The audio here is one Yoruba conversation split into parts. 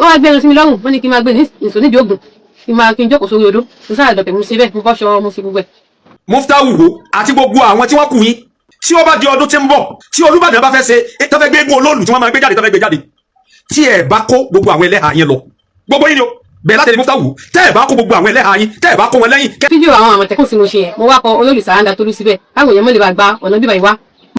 wọ́n á gbé ẹran sí mi lọ́rùn wọ́n ní kí n máa gbé nìṣó nídìí ògùn kí n jókòó sórí odó mo sáà dọ̀tẹ̀ mo ṣe bẹ́ẹ̀ mo bọ́ṣọ mo ṣe gbogbo ẹ̀. Muftahu àti gbogbo àwọn tí wọ́n kù yín tí ó bá di ọdún tí ń bọ̀ tí Olúbàdàn bá fẹ́ ṣe tó fẹ́ gbé eégún olóòlù tí wọ́n máa gbé jáde tó fẹ́ gbé jáde tí ẹ bá kó gbogbo àwọn ẹlẹ́hà yẹn lọ gbogbo yín ni o bẹ́ẹ̀ láti ní Muftahu tẹ́ ẹ bá kó gbogbo àwọn ẹlẹ́hà yín tẹ́ ẹ bá kó wọn lẹ́yìn. fídíò àwọn Àmọ̀tẹ́kùn tí mo ṣe yẹn mo wá kọ Olórí Sàrándà Tolú síbẹ̀ káwọn èèyàn mọ̀ lè bá gba ọ̀nà bíbá ìwá.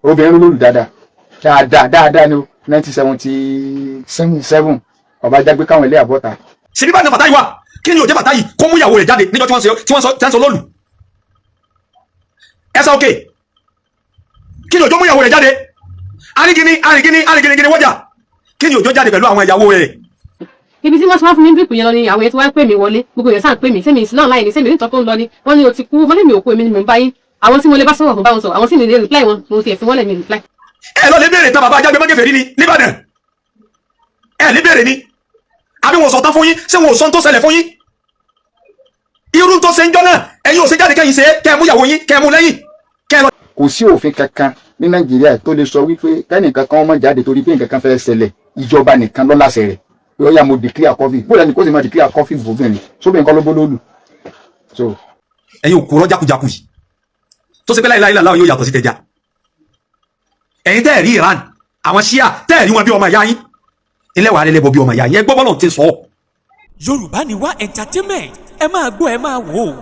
obìnrin olóòlù dáadáa ni o 1977 ọba jágbé káwọn ilé àbọ̀ta. ṣèbí bá ní Fàtáyì wà kí ni òjẹ́ Fàtáyì kó mú ìyàwó rẹ̀ jáde níjọ́ tí wọ́n sọ lóòlù ẹsẹ òkè kí ni òjò mú ìyàwó rẹ̀ jáde arìngìní wọ́jà kí ni òjò jáde pẹ̀lú àwọn ìyàwó rẹ̀. ibi tí wọ́n ti wá fún mi bíìpù yẹn lọ ni àwọn yẹn ti wá ń pè mí wọlé gbogbo yẹn sáà ń pè mí sẹ́mi ìsìlọ́ọ̀ láì ní sẹ́mi ìtọ́ tó ń lọ ni wọ́n ní o ti kú wọ́n ní mi ò kú èmi ni mò ń bá yín àwọn tí mo lè bá sọ̀rọ̀ fún báwọn sọ àwọn sì ní lè reply wọn mo ti ẹ̀ fi wọ́n lẹ̀ mi reply. ẹ lọ lè béèrè tán bàbá ajágbé mọ́gẹ́fẹ́ rí ni nìbàdàn ẹ lè béèrè ni àbí wọn sọ tán fún yín ṣé wọn ò sọ tó ṣẹlẹ̀ fún yín irú tó ṣe ń jọ náà ẹ̀yin ò ṣe jáde kẹ́yìn ṣe kẹ́ mú ìyàwó yín kẹ́ mú lẹ́yìn kẹ́ lọ. kò sí òfin kankan ní Nàìjíríà tó lè sọ wípé kẹ́nìkan kan ọmọ jáde torí pé nǹkan kan fẹ́ ṣẹlẹ̀ ìjọba nìkan ló láṣẹ rẹ̀ ó yá mo declare COVID bóyá ni kò sì máa declare COVID fòfin ni sóbìnrin kan ló bó lóòlù. ẹ̀yin ò kúrọ́ jákujàku yìí tó ṣe pé láìláì làwọn yóò yàtọ̀ sí tẹja ẹ̀yin tẹ́ ẹ̀ rí Iran àwọn Shia tẹ́ ẹ̀ rí wọn bí ọmọ ìyá yín ilé wàá lẹ́lẹ́bọ̀ bí ọmọ ìyá yín ẹ gbọ́ bọ́lọ̀ ti sọ. Yorùbá ni wá entertainment ẹ máa gbọ́ ẹ máa wò ó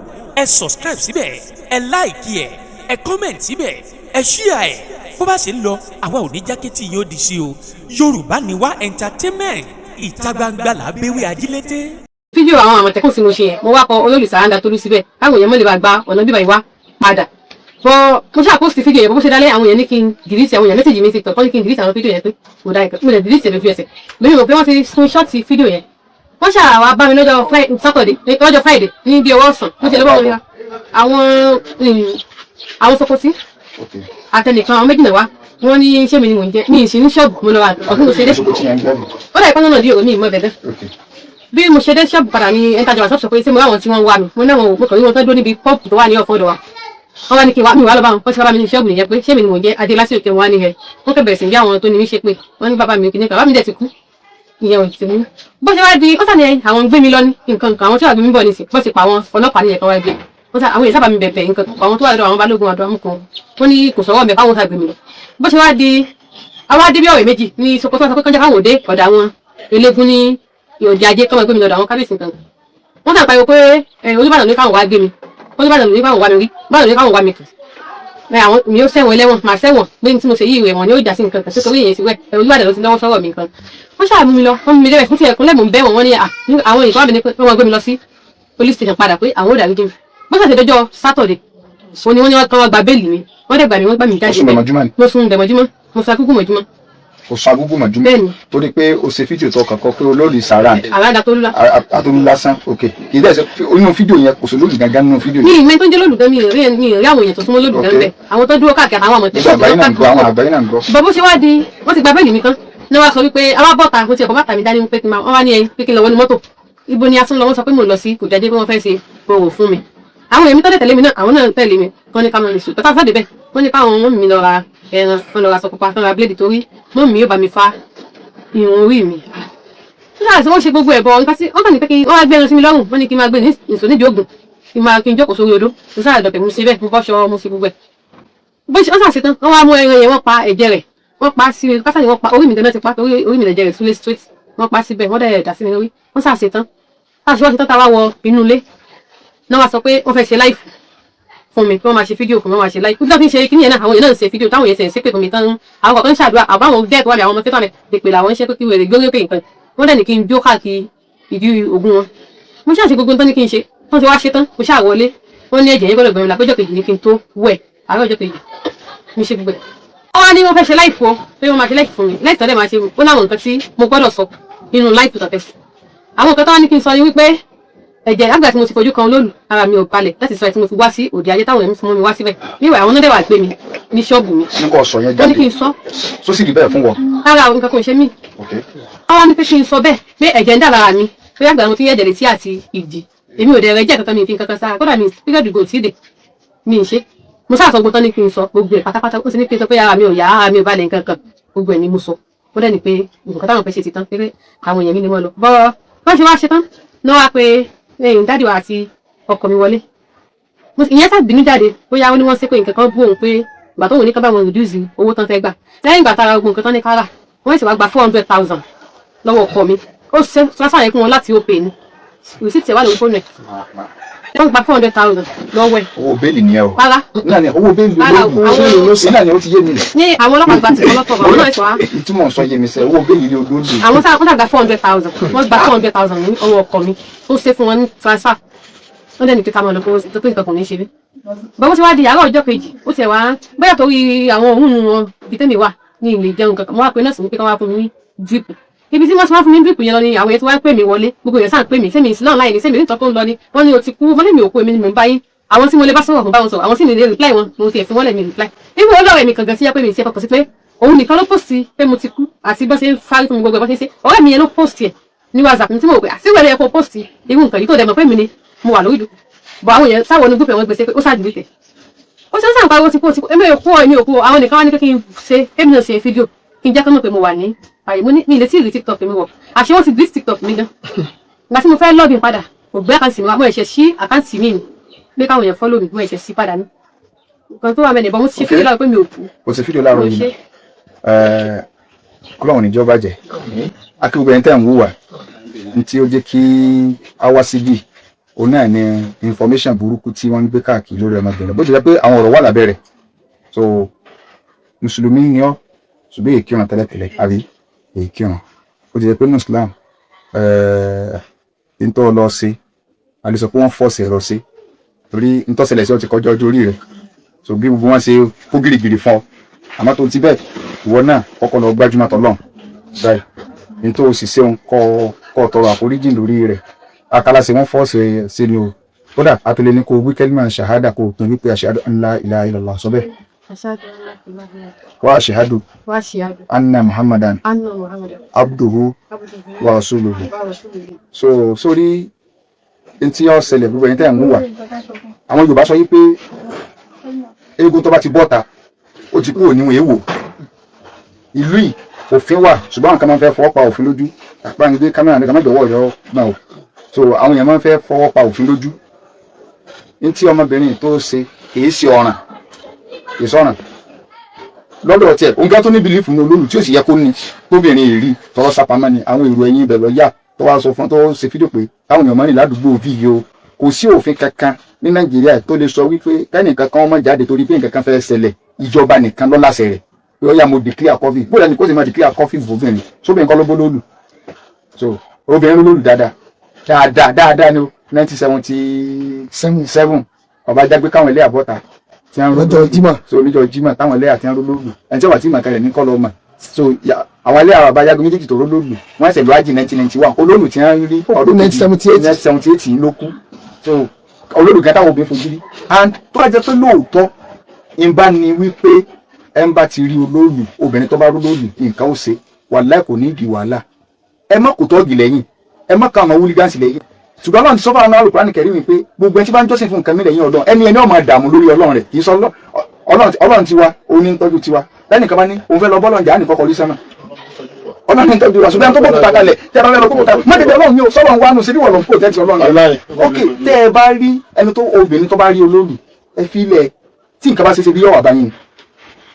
ẹ subscribe síbẹ̀ ẹ like ẹ comment síbẹ̀ ẹ share ẹ bó bá ṣe ń lọ àwa ò ní jákẹ́tì yóò di sí o Yorùbá ni wá entertainment ìta gbangba là béwé ajílété. fídíò àwọn Àmọ̀tẹ́kùn tí mo ṣe yẹn mo wá kọ Olórí Sàrándà Tolú síbẹ̀ káwọn èèyàn mọ̀ lè bá gba ọ̀nà bíbá ìwá padà bọ́ mo ṣáà post fídíò yẹn bó ṣe dálé àwọn èèyàn ní kí n delete àwọn èèyàn message mi TikTok kọ́ ní kí n delete àwọn fídíò yẹn pé mo dá ìkẹ́ mo lè delete lójú ẹsẹ̀ lórí mo pé wọ́n ti screenshot fídíò yẹn wọ́n ṣáà wá bá mi lọ́jọ́ Friday ní bí ọwọ́ ọ̀sán mo ṣe lọ́wọ́ wọn àwọn Sokoti àtẹnìkan àwọn méjì náà wá wọ́n ní ṣé mi ni mò ń jẹ́ ní ìsìn ní ṣọ́ọ̀bù mo lọ wà ọ̀tún mo ṣe dé ó dà ìpọ́nà náà di òru mi ìmọ̀ bẹ̀bẹ̀ bí mo ṣe dé ṣọ́ọ̀bù padà ní ẹ̀ńtàjọ́ wa sọ pé ṣé mo ráwọn tí wọ́n wá mi mo náà mo kàn rí wọn tó dúró níbi pọ́ọ̀pù tó wà ní ọ̀fọ́dọ̀ wa wọ́n wá ní kí mi wá lọ bá wọn wọ́n ṣe bá mi ní ṣọ́ọ̀bù nìyẹn pé ṣé mi ni mò ń jẹ́ adé lásìkò wọn ní ẹ wọ́n kẹ́ bẹ̀rẹ̀ sí bí àwọn tó ní mí ṣe pé wọ́n ní bàbá mi kìíní kan bàbá mi dẹ̀ ti kú ìyẹn ò ti mú bó ṣe wá di ó sàn ní àwọn gbé mi lọ ní nǹkan àwọn tí wàá gbé mi bọ̀ ní sí bó ṣe pa àwọn ọlọ́pàá níyẹn kan wá gbé àwọn èèyàn sábà mi bẹ̀bẹ̀ nǹkan àwọn tó wà lọ́dọ̀ àwọn balógun àdó amúkan wọ́n ní kò sọ̀rọ̀ mẹ́fà wọn sá gbé mi lọ bó ṣe wá di àwọn adé bí ọ̀rẹ́ méjì ní Sokoto sọ pé kọjá káwọn òde ọ̀dà àwọn eléégún ní òde ajé kọ́mọ gbé mi lọ́dọ̀ àwọn kábíyèsí nǹkan wọ́n sàn pariwo pé Olúbàdàn ní káwọn wá gbé mi Olúbàdàn ní káwọn wá mi rí Olúbàdàn ní káwọn wá mi kì àwọn mi ó sẹ́wọ̀n ẹlẹ́wọ̀n màá sẹ́wọ̀n pé ní tí mo ṣe yí ìwé wọn ni ó jà sí nǹkan kan sí torí èyí sí wẹ̀ Olúbàdàn ló ti lọ́wọ́ sọ́rọ̀ mi nǹkan wọ́n ṣàmú mi lọ wọ́n mú mi lẹ́wẹ̀ fún ti ẹ̀kún lẹ́mú bẹ́ẹ̀ wọ́n ní àwọn ìkọ́ àbẹ̀ ní pé wọ́n gbé mi lọ sí police station padà pé àwọn ò dàbí jẹ́mi bó ṣàṣẹ dọjọ́ Saturday òun ni wọ́n ní wọ́n kàn wá gba bẹ́ẹ̀lì mi wọ́n dẹ̀ gbà mí wọ́n gbà mí jáde bẹ́ẹ̀ mo sùn dẹ̀mọ́júmọ́ mo sọ akúkú mọ̀júmọ́. o sọ agúgú mọ̀júmọ́ torí pé o ṣe fídíò tó kàn kọ́ pé Olórí Sàrándà Tolú lásán ok kì í dẹ̀ ṣe nínú fídíò yẹn kò sí lóòlù gangan nínú fídíò yẹn. mi ìmẹ́ tó ń jẹ́ lóòlù gan mi rí àwọn èèyàn tó súnmọ́ lóòlù gan bẹ́ẹ̀ àwọn tó dúró káàkiri àwọn Àmọ̀tẹ́kùn àwọn àgbáyé náà ń gbọ́. bọ́ bó ṣe wá di wọ́n ti gba bẹ́ẹ̀lì mi tán ní wọ́n sọ wípé àwọn bọ́ta mo ti ẹ̀kọ́ bàtà mi dání pé wọ́n wá ní ẹyin pé kí n lọ wọnú mọ́tò ibo ni a tún lọ wọ́n sọ pé mo lọ sí kò jáde pé wọ́n fẹ́ ṣe gbòòrò fún mi àwọn èmi tọ́lẹ̀ tẹ̀lé mi náà àwọn náà tẹ̀lé mi wọ́n ní ká mọ̀ lè sùn tọ́ta fẹ́ẹ́ débẹ̀ wọ́n ní káwọn mọ́ mi lọ ra ẹran fún lọ ra sọ pupa fún ra bíléèdì torí mọ́ mi yóò bá mi fa irun orí mi. nígbà tí wọ́n ṣe gbogbo ẹ̀bọ nǹkan sí wọ́n kàn ní pé kí wọ́n wá gbé ẹran sí mi lọ́rùn wọ́n ní kí n máa gbé nìṣó nídìí ògùn kí n jókòó sórí odó mo sáà dọ̀tẹ̀ mo ṣe bẹ́ẹ̀ mo bọ́ṣọ mo ṣe gbogbo ẹ̀. bó ṣe wọ́n sà ṣe tán wọ́n wá mú ẹran yẹn wọ́n pa ẹ̀jẹ̀ rẹ̀ wọ́n pa sí mi kásá ni wọ́n pa orí mi dáná ti pa orí mi lẹ̀jẹ̀ rẹ̀ súlé straight wọ́n pa síbẹ̀ wọ́n dẹ̀ dà sí mi lórí wọ́n sà ṣe tán láti wọ́n ṣe tán tá a wá wọ inú ilé náà wá sọ pé wọ́n fẹ́ ṣe láìfù fún mi kí wọ́n máa ṣe fídíò fún mi wọ́n máa ṣe láìfù bí wọ́n ti ń ṣe kíní yẹn náà àwọn èèyàn náà ń ṣe fídíò táwọn èèyàn ṣe pé fún mi tán àwọn kọ̀ọ̀kan ń ṣàdúrà àbáwọn dẹ́ẹ̀tì wà ní àwọn ọmọ tẹ́tọ̀ rẹ̀ dèpè làwọn ń ṣe pé kí wèrè gbórí pé nǹkan wọ́n dẹ̀ ní kí n jó káàkiri ìdí ogun wọn mo ṣáà ṣe gbogbo tán ní kí n ṣe wọ́n ti wá ṣe tán mo ṣáà wọlé wọ́n ní ẹ̀jẹ̀ yẹn gbọ́dọ̀ gbẹ̀mí lápẹ́jọ́ kejì ní kí n tó wẹ̀ àárọ̀ ọjọ́ kejì mo ṣe gbogbo ẹ̀. wọ́n wá ní wọ́n fẹ́ ṣe láìfù o pé wọ́n máa ṣe láìfù fún mi láìfù tọ́lẹ̀ máa ṣe ó láwọn nǹkan tí mo gbọ́dọ̀ sọ nínú láìfù tọ̀tẹ̀ sí. àwọn nǹkan tó wá ní kí n sọ ni wípé ẹ̀jẹ̀ àgbà tí mo ti fojú kan Olóòlù ara mi ò balẹ̀ láti sọ ẹ̀ tí mo fi wá sí òde ayé táwọn ẹ̀mí fún mi wá síbẹ̀ níwẹ̀ àwọn onídẹ̀wà gbé mi ní ṣọ́ọ̀bù mi. nígbà ọ̀sọ̀ yẹn jáde wọ́n ní kí n sọ. tó sì rí bẹ́ẹ̀ fún wọn. ara nǹkan kò ṣe mí. wọ́n wá ní pé kí n sọ bẹ́ẹ̀ pé ẹ̀jẹ̀ ń dà lára mi pé àgbà mo ti yẹ ẹ̀jẹ̀ létí àti ìdí èmi ò dẹ̀ rẹ̀ jẹ́ kankan mi fi kankan sára kódà mi píríọ̀dù gò tí ì dè mi ì ṣe mo sáà sọ gbogbo tán ní kí n sọ gbogbo ẹ̀ pátápátá ó sì ní kí n sọ pé ara mi ò yá ara mi ò balẹ̀ nǹkan kan gbogbo ẹ̀ ni mo sọ ó dẹ́ni pé nǹkan táwọn fẹ́ ṣe ti tán pé àwọn èèyàn mi ni wọ́n lọ bọ́ wọ́n ṣe wá ṣe tán ní wọ́n wá pé dáàdì wa àti ọkọ mi wọlé ìyẹn sáà bínú jáde bóyá wọ́n ní wọ́n ṣe pé nǹkan kan bú òun pé ìgbà tó wọ́n ní ká bá wọn reduce owó tán fẹ́ gbà lẹ́yìn ìgbà tára gbogbo nǹkan tán ní kára wọ́n sì wá gba 400,000 lọ́wọ́ ọkọ mi ó ṣe sàyẹn fún wọn láti ó pè ní rìsíìtì wà lórí fóònù ẹ̀ wọ́n gba 400,000 lọ́wọ́ ẹ̀. owó bẹ́ẹ̀lì ni ẹ o. rárá náà ni owó bẹ́ẹ̀lì ló sí náà ni ó ti yé mi rẹ̀. ní àwọn ọlọ́pàá gba tìkọ́ lọ́tọ̀ àwọn náà sọ wá. ìtumọ̀ sọ yé mi sẹ́ owó bẹ́ẹ̀lì ni olóòlù. àwọn sáà wọ́n gba 400,000 wọ́n gba 400,000 ní ọwọ́ ọkọ mi ó ṣe fún wọn ní transfer wọ́n dẹ̀ ní pé ká máa lọ pé nǹkan kò ní ṣe bí. bọ́n ti wá di àárọ̀ ọjọ́ kejì ó ti ẹ̀ wá bóyá torí àwọn òun wọn ibi tẹ́mi wà ní ilé jẹun kankan mo wá pe nọ́ọ̀sì mi pé ká wá fún mi ní drip ibi tí wọ́n ti wá fún mi ní drip yẹn lọ ni àwọn yẹn ti wá pè mí wọlé gbogbo yẹn sáà pè mí sẹ́mi ìsìlọ́ọ̀ láì ní sẹ́mi nítorí tó ń lọ ni wọ́n ní o ti kú wọ́n ní mi ò kú èmi ni mò ń bá yín àwọn tí mo lè bá sọ̀rọ̀ fún báwọn sọ̀rọ̀ àwọn sì ní lè reply wọn mo ti ẹ̀ fún wọn lẹ̀ mi reply ibi wọn lọ́rọ̀ mi kankan sí ẹ pé mi ṣe fọkàn sí pé òun nìkan ló post pé mo ti kú àti bó ṣe ń fárí fún mi gbogbo ẹ̀ bó ṣe ń ṣe ọ̀rẹ́ mi yẹn ló post ẹ̀ ní WhatsApp tí mo rò pé àṣìwẹ̀rẹ̀ ẹ̀ kó post irú nǹkan yìí tó dẹ̀ mọ̀ pé mi ni mo wà lórí ìlú bọ̀ àwọn yẹn sáwọn onígbùpẹ̀ wọn gbèsè pé ó ṣáàdì tẹ̀ ó ṣe ń sàn pariwo ti kú èmi ò kú èmi ò kú àwọn nìkan wá ní pé kí n ṣe èmi náà ṣe fídíò kí n jẹ́ kọ́mọ̀ pé mo wà ní àyè mo ní mi lè sí ìrí TikTok mi wọ̀ àṣé wọ́n ti delete TikTok mi gan ìgbà tí mo fẹ́ login padà kò gbé àkáǹtì mi wá mo ẹ̀ṣẹ̀ sí àkáǹtì mi ni pé káwọn èèyàn follow mi mo ẹ̀ṣẹ̀ sí padà ní nǹkan tó wà mẹ́rin bọ́ mo ti ṣe fídíò láwọn pé mi ò kú. o ṣe fídíò láàárọ̀ yìí kọ́lọ́hún níjọba jẹ́ akíwúgbẹ́ ẹni tẹ́ ń wúwà ní tí ó jẹ́ kí a wá síbí òun náà ni information burúkú tí wọ́n ń gbé káàkiri lórí ọmọbìnrin bó ti jẹ́ pé àwọn ọ̀rọ̀ wà lábẹ́ rẹ̀ so mùsùlùmí ni ọ́ ṣùgbọ́n èyí kírun tẹ́lẹ̀tẹ́lẹ̀ àbí èyí kírun ó ti jẹ́ pé ní Islam ntọ́ lọ sí a lè sọ pé wọ́n fọ́ọ̀sì ẹ̀rọ sí torí ntọ́sẹ̀lẹ̀ sí ọ ti kọjá ojú orí rẹ̀ so bí gbogbo wọn ṣe kó gírígírí fún ọ àmọ́ tó ti bẹ́ẹ̀ ìwọ náà kọ́kọ́ lọ gbájúmọ́ tọ́lọ́n báyìí ní tó o sì ṣeun kọ́ tọrọ àforíjì lórí rẹ̀ akálàsì wọn fọ́ọ̀sì sí ni o kódà àtúlẹ̀ ní kó wí kẹ́límà ṣàhádà kó o tún wípé ashhadu an la ilaha illallah sọ bẹ́ẹ̀ wa ashhadu anna muhammadan abduhu wa rasuluhu so sórí ntí yọ ṣẹlẹ̀ gbogbo ẹ̀yin tẹ́ ń wúwà àwọn Yorùbá sọ yí pé eégún tó bá ti bọ́ta ó ti kúrò níwọ̀n èèwò ìlú yìí òfin wà ṣùgbọ́n àwọn kan máa ń fẹ́ fọwọ́ pa òfin lójú àpáǹdé kámẹ́rà nìkan mẹ́jọ wọ̀ọ́yọ́ náà o so àwọn èèyàn máa ń fẹ́ fọwọ́ pa òfin lójú ní tí ọmọbìnrin tó ṣe kìí ṣe ọ̀ràn kìí sọ̀ràn lọ́dọ̀ tiẹ̀ òǹkà tó ní bìlífù ní olólù tí ó sì yẹ kó ní tóbìnrin èrí tọrọ sápamọ́ ni àwọn èrò ẹ̀yìn ibẹ̀ lọ yá tó wá sọ fún tó ṣe fídíò pé táwọn èèyàn máa ń rìn ládùúgbò fíyì o kò sí òfin kankan ní Nàìjíríà tó lè sọ wípé kẹ́nìkan kan ọmọ jáde torí pé nǹkan kan fẹ́ ṣẹlẹ̀ ìjọba nìkan ló láṣẹ rẹ̀ pé ó yá mo declare COVID bó lẹ́ni kó sì máa declare COVID fòfin sóbìnrin kan ló bó lólu so obìnrin lólu dáadáa ní 1977 ọba jágbé káwọn ilé àbọ́ta tí wọ́n lọ́jọ́ Jímọ̀ so oníjọ́ Jímọ̀ táwọn ilé àti ẹran lólu ẹni tí wọ́n ti mọ̀ kẹrẹ̀ ní kọ́lọ́ mọ̀ so àwọn ilé àwọn abájágun méjèèjì tó lólu wọ́n ṣẹ̀lú ájì 1991 olóòlù tí wọ́n rí ọdún 1978 ló kú so olóòlù kan táwọn obìnrin fojú rí and tó bá jẹ́ pé lóòótọ́ ìbá ni wípé ẹ ń bá ti rí olóòlù obìnrin tó bá rú lóòlù nǹkan ó ṣe wàláì kò ní ìdí wàhálà ẹ má kò tọ́ọ̀gì lẹ́yìn ẹ má ka àwọn wúlígánsì lẹ́yìn ṣùgbọ́n Ọlọ́run ti sọ fún àwọn Al-Qur'an Karim wípé gbogbo ẹni tí bá ń jọ́sìn fún nǹkan mi lẹ́yìn Ọlọ́run ẹni ọmọ dààmú lórí Ọlọ́run rẹ̀ kì í sọ Ọlọ́run tiwa òní ń tọ́jú tiwa lẹ́nìkan bá ní òun fẹ́ lọ bọ́lọ̀ jà á nìkan kọrí sánà Ọlọ́run ń tọ́jú wa ṣùgbọ́n tó bọ̀ kalẹ̀ tẹ́ ẹ bá fẹ́ lọ kó bọ̀ má tẹ̀lé Ọlọ́run ní o sọ́lọ́run wánu sí bí wọ́n lọ kó tẹ́tí Ọlọ́run ok tẹ́ ẹ bá rí ẹni tó obìnrin tó bá rí olóòlù ẹ fi ilẹ̀ tí nǹkan bá ṣe bí yọ̀wà báyìí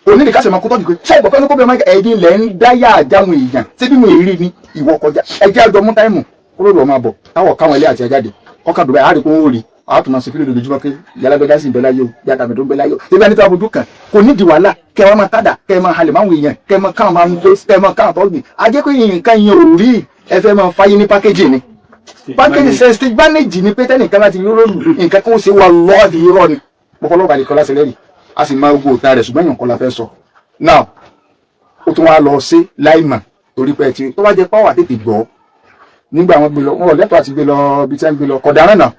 òní nìkan ṣe máa kó tọ́jú pé ṣáà ìgbọ̀pẹ́ ní kó bẹ̀rẹ̀ máa ẹ̀yìn lẹ́ ń dáyà àjáwọn èèyàn ṣé bí mo rí ni ìwọ kọjá ẹjẹ́ àjọ mú táìmù kúrò lọ́ọ́ máa bọ̀ táwọ̀ káwọn ilé àti ẹjáde ọkà dùbẹ̀ àárí kó ń rí àtúnmọ̀ sí fílẹ̀ lójúmọ́ pé yàlágbẹ́dá sì ń bẹ láyé o yàtà mi tó ń bẹ láyé o tẹ́bí ẹni tó abudu kan kò ní di wàhálà kẹ́ ẹ máa tàdà kẹ́ ẹ máa halẹ̀ máwọn èèyàn kẹ́ ẹ máa káwọn máa ń gbé kẹ́ ẹ máa káwọn tọ́lù ajẹ́ pé nǹkan yẹn ò rí ẹ fẹ́ máa fáyé ní pákéjì ni pákéjì ṣe stage manage ni pé tẹ́nìkan láti rí rólù nǹkan kan ó ṣe wà lọ́ọ̀dì irọ́ ni pọ̀pọ̀lọpọ̀ àdìkọ́ láti lẹ́rìí a sì máa gbó òtá rẹ̀ ṣùgbọ́n èèyàn kan la fẹ́ sọ now ó tún wá lọ sí láìmọ̀ torí pé tí tó bá jẹ́ pàwọ́ àtètè gbọ́ nígbà wọn gbé lọ wọn lẹ́tọ̀ọ́ àti gbé lọ bí tí wọ́n gbé lọ kọ̀dáràn náà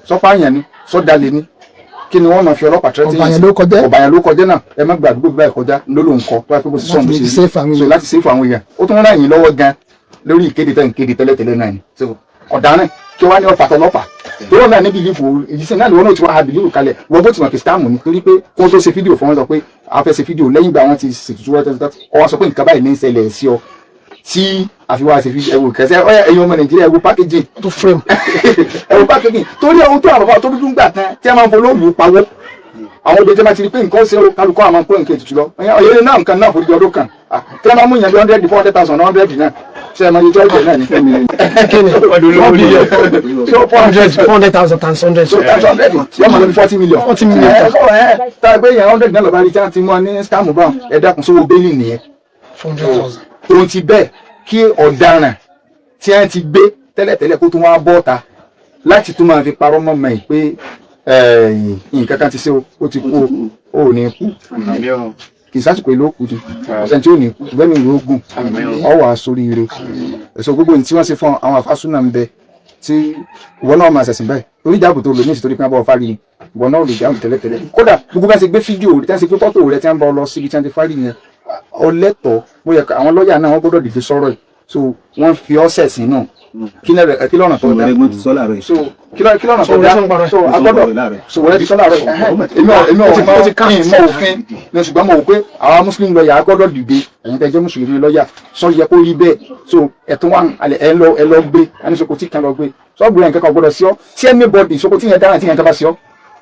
sọ́pá àyàn ni sọ́dalẹ̀ ni kí ni wọ́n máa fi ọlọ́pàá tẹ́tí ọ̀bàyàn ló kọjá náà ẹ má gbàdúgbò báyìí kọjá ló ló ń kọ tó wá pé bó ti sọ̀rọ̀ bó ti so láti sèfù àwọn èèyàn ó tún rán yín lọ́wọ́ gan lórí ìkéde tẹ́ ń kéde tẹ́lẹ̀tẹ́lẹ̀ náà ni so ọ̀daràn kí wọ́n á ní ọ̀pá tọlọ́pàá tó wọ́n náà níbi ìlú ìjísẹ́ náà ni wọ́n náà ti wá àbílíwò kalẹ̀ wọ́n bó ti mọ̀ kìsítáàmù ni torí pé kó tó ṣe fídíò fún wọn sọ pé a fẹ́ ṣe fídíò lẹ́yìn ìgbà wọn ti ṣètùtù wọ́n tẹ́tẹ́ ọ wá sọ pé nǹkan báyìí ní ń ṣẹlẹ̀ sí ọ tí àfiwá ṣe fi ẹwù kẹsẹ ẹ̀yin ọmọ Nàìjíríà ẹwù packaging tó frame ẹwù packaging torí ohun tó àwọn bàbá tó dúdú ń gbà tán tí a máa ń folóògùn pawó àwọn òde tí a máa ti rí pé nǹkan ṣe kálukọ́ àwọn pé nǹkan ètùtù lọ ọ̀yẹ́ náà nǹkan náà forí ọdún kan tí a máa mú ìyàn bí 100 400,000 100 náà ṣe é máa yẹ jọ́ ìjọ náà ní fẹ́mi so 400,000 times 100 so times 100 yóò máa lọ bí 40 million 40 million tá a gbé yẹn 100 náà lọ́ba rí tí a ti mú ní scam bá ẹ dákun sówó bẹ́ẹ̀lì nìyẹn 400,000 ohun ti bẹ́ẹ̀ kí ọ̀daràn tí a ti gbé tẹ́lẹ̀tẹ́lẹ̀ kó tún wá bọ́ta láti tún máa fi parọ́ mọ́ mọ́ ẹ̀ pé nǹkan kan ti ṣe ó ti kú ó ní kú kì í sásìkò ìlú òkú ju ọ̀sẹ̀ tí ó ní kú bẹ́ẹ̀ ni ìlú ogun ọwọ́ àsoríire ẹ̀sọ́ gbogbo ní tí wọ́n ṣe fún àwọn àfásúnà ń bẹ tí ìwọ náà máa ṣẹ̀sìn bẹ́ẹ̀ orí ìjáàbò tó lò ní ìsìtòrí pín abọ́ fárí ìwọ náà lè jáàbò tẹ́lẹ̀tẹ́lẹ̀ kódà gbogbo bá ṣe gbé fídíò rẹ̀ tí wọ́n ṣe gbé fọ́tò rẹ̀ tí wọ́n bá lọ síbi tí wọ́n ti fárí yẹn ọlẹ́tọ̀ bóyá àwọn lọ́ọ̀yà náà wọ́n gbọ́dọ̀ dìde sọ̀rọ̀ yìí so wọ́n fi ọ́sẹ̀ sínú kí lọ́nà tó dá so kí lọ́nà tó dá so agbọ́dọ̀ so wọ́n ti sọ́lá rẹ̀ èmi ò mọ òfin ní ṣùgbọ́n mo wò pé àwọn muslim lọ́ọ̀yà agbọ́dọ̀ dìde ẹ̀yin tẹ́ jẹ́ mùsùlùmí lọ́ọ̀yà sọ yẹ kó rí bẹ́ẹ̀ so ẹ̀tún wa ẹ lọ gbé ẹni sokoti kan lọ gbé sọ́ọ̀bù rẹ̀ nǹkan kan gbọ́dọ̀ sí ọ tí anybody sokoti yẹn dáhùn tí yẹn tẹ́ bá sí ọ